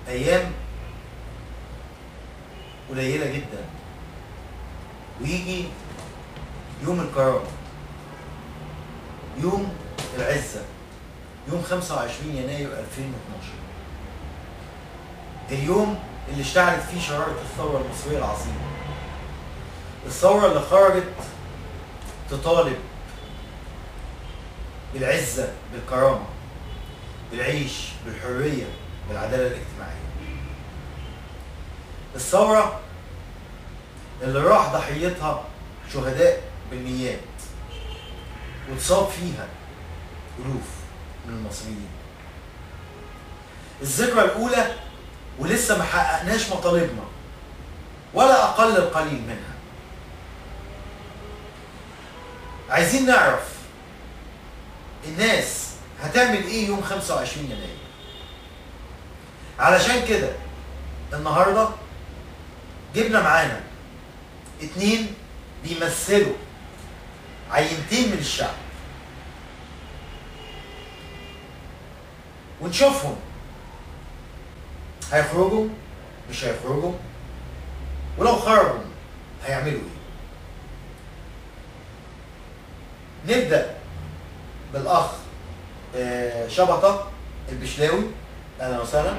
ايام قليله جدا ويجي يوم الكرامه، يوم العزه، يوم 25 يناير 2012، اليوم اللي اشتعلت فيه شرارة الثورة المصرية العظيمة، الثورة اللي خرجت تطالب بالعزة، بالكرامة، بالعيش، بالحرية، بالعدالة الاجتماعية. الثورة اللي راح ضحيتها شهداء بالمئات واتصاب فيها ألوف من المصريين. الذكرى الأولى ولسه ما حققناش مطالبنا ولا أقل القليل منها. عايزين نعرف الناس هتعمل ايه يوم 25 يناير. علشان كده النهارده جبنا معانا 2 بيمثلوا عينتين من الشعب ونشوفهم هيخرجوا مش هيخرجوا، ولو خرجوا هيعملوا ايه. نبدأ بالأخ شبطة البشلاوي. أهلا وسهلا.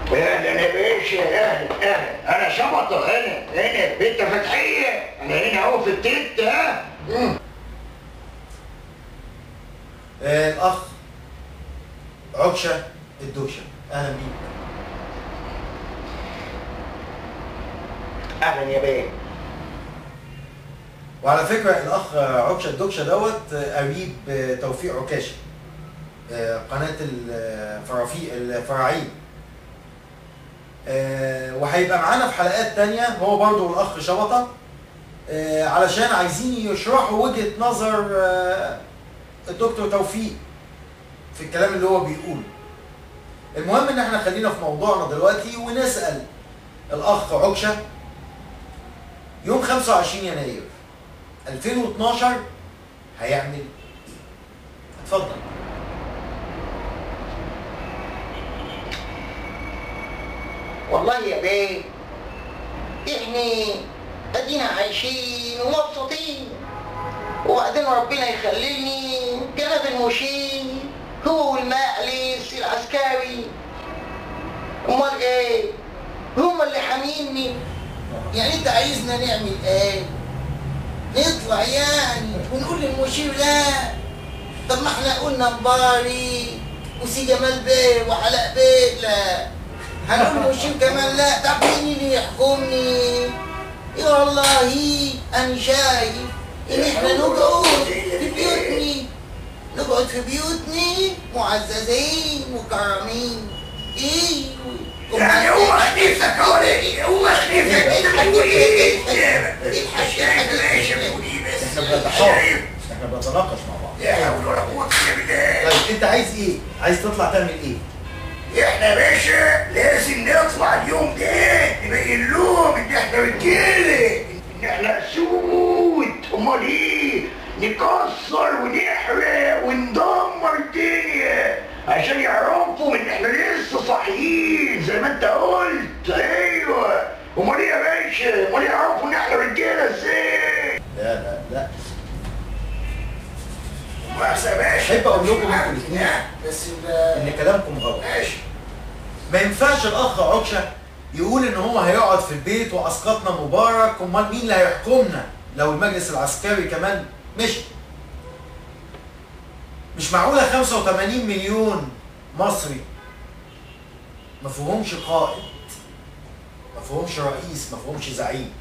اهلا يا باشا، اهلا. انا شبطة، هنا في بيت فتحية، انا هنا اهو في التت. الأخ عكشة الدوشة. أهلا بيك. اهلا يا بيه. وعلى فكرة الأخ عكشة الدوشة دوت قريب توفيق عكاشة، قناة الفراعين، وهيبقى معانا في حلقات تانية هو برضو الأخ شبطة، علشان عايزين يشرحوا وجهة نظر الدكتور توفيق في الكلام اللي هو بيقوله. المهم ان احنا خلينا في موضوعنا دلوقتي ونسأل الأخ عكشة يوم 25 يناير 2012 هيعمل ايه؟ اتفضل. والله يا بيه احنا ادينا عايشين ومبسوطين، وبعدين ربنا يخليني جناب المشير هو والمقلس العسكري. امال ايه؟ هم اللي حاميني. يعني انت عايزنا نعمل ايه؟ نطلع يعني ونقول للمشير لا؟ طب ما احنا قلنا مبارك وسي جمال بيه وحلاق بيه لا، هنقول للمشير كمان لا؟ طب مين اللي يحكمني؟ يا والله انا شايف ان احنا نقعد في بيوتنا معززين مكرمين. ايه يعني هو خليفك اهو، هو خليفك بتقول ايه؟ احنا بنتناقش مع بعض. يا حول ولا قوة الا بالله. طيب انت عايز ايه؟ عايز تطلع تعمل ايه؟ احنا يا باشا لازم نطلع اليوم ده نبين لهم ان احنا رجاله، ان احنا اسود. امال ايه؟ نكسر ونحرق وندمر الدنيا عشان يعرفوا ان احنا لسه صاحيين زي ما انت قلت. ايوه، امال ايه يا باشا؟ امال يعرفوا ان احنا رجاله ازاي؟ لا بس يا باشا احب اقول لكم انتوا الاثنين بس ان كلامكم غلط. ماشي. ما ينفعش الاخ عكشة يقول ان هو هيقعد في البيت واسقطنا مبارك. امال مين اللي هيحكمنا لو المجلس العسكري كمان مشي؟ مش معقوله 85 مليون مصري ما فيهمش قائد، ما فيهمش رئيس، ما فيهمش زعيم.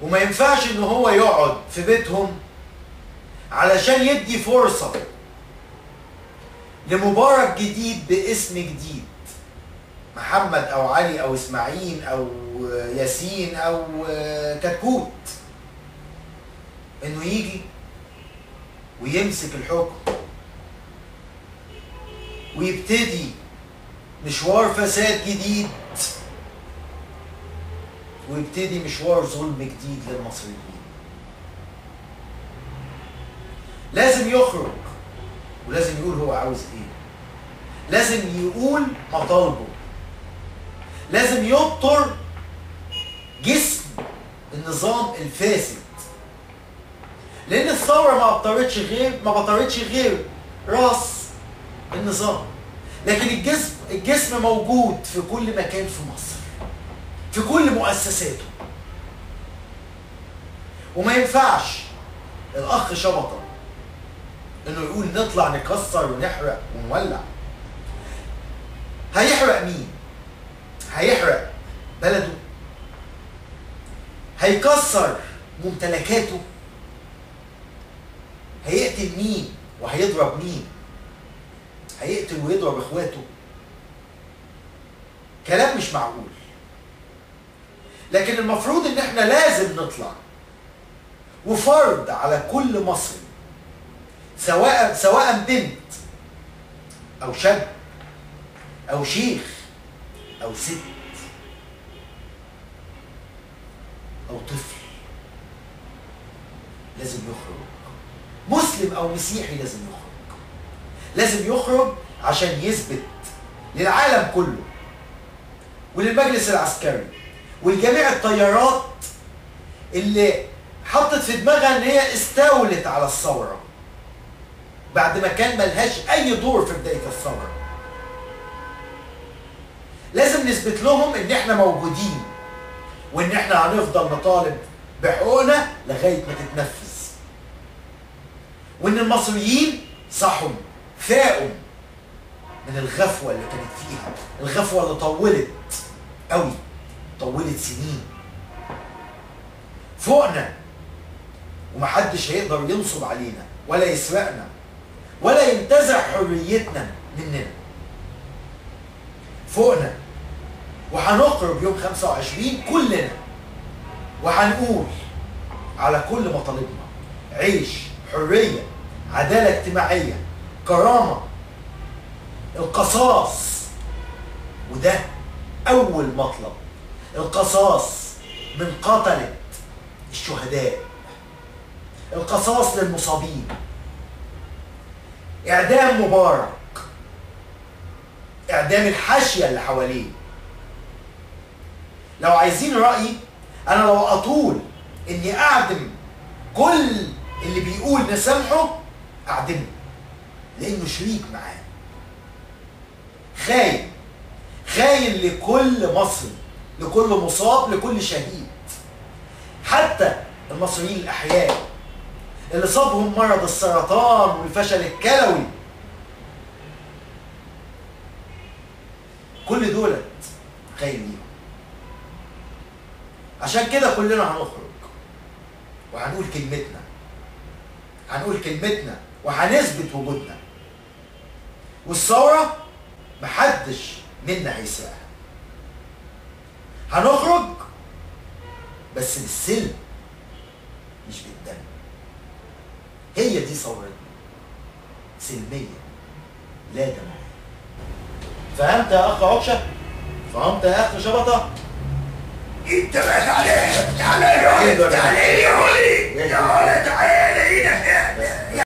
وما ينفعش ان هو يقعد في بيتهم علشان يدي فرصة لمبارك جديد باسم جديد، محمد او علي او اسماعيل او ياسين او كتكوت، انه يجي ويمسك الحكم ويبتدي مشوار فساد جديد ويبتدي مشوار ظلم جديد للمصريين. لازم يخرج ولازم يقول هو عاوز ايه. لازم يقول مطالبه، لازم يبطر جسم النظام الفاسد، لان الثوره ما بطرتش غير راس النظام، لكن الجسم موجود في كل مكان في مصر، في كل مؤسساته. وما ينفعش الاخ شبطه انه يقول نطلع نكسر ونحرق ونولع. هيحرق مين؟ هيحرق بلده؟ هيكسر ممتلكاته؟ هيقتل مين وهيضرب مين؟ هيقتل ويضرب اخواته؟ كلام مش معقول. لكن المفروض ان احنا لازم نطلع، وفرض على كل مصري سواء بنت او شاب او شيخ او ست او طفل، لازم يخرج. مسلم او مسيحي لازم يخرج، لازم يخرج عشان يثبت للعالم كله وللمجلس العسكري ولجميع التيارات اللي حطت في دماغها ان هي استولت على الثوره بعد ما كان ملهاش اي دور في بدايه الثوره. لازم نثبت لهم ان احنا موجودين، وان احنا هنفضل نطالب بحقوقنا لغايه ما تتنفذ، وان المصريين صحوا فاقوا من الغفوه اللي كانت فيها، الغفوه اللي طولت قوي، طولت سنين. فوقنا ومحدش هيقدر ينصب علينا ولا يسرقنا ولا ينتزع حريتنا مننا. فوقنا، وهنخرج يوم 25 كلنا وهنقول على كل مطالبنا: عيش، حرية، عدالة اجتماعية، كرامة، القصاص. وده أول مطلب، القصاص من قتلة الشهداء، القصاص للمصابين، إعدام مبارك، إعدام الحاشية اللي حواليه. لو عايزين رأيي، أنا لو أطول إني أعدم كل اللي بيقول نسامحه أعدمه، لأنه شريك معاه. خاين لكل مصري، لكل مصاب، لكل شهيد. حتى المصريين الأحياء اللي صابهم مرض السرطان والفشل الكلوي، كل دولت خاين ليهم. عشان كده كلنا هنخرج وهنقول كلمتنا وهنثبت وجودنا. والثورة محدش منا هيسرقها. هنخرج بس بالسلم مش بالدم. هي دي ثورتنا، سلمية لا دموية. فهمت يا اخ عكشة؟ فهمت يا اخ شبطة؟ انت بقى تعالى تعالى يا ولد، تعالى يا ولد، تعالى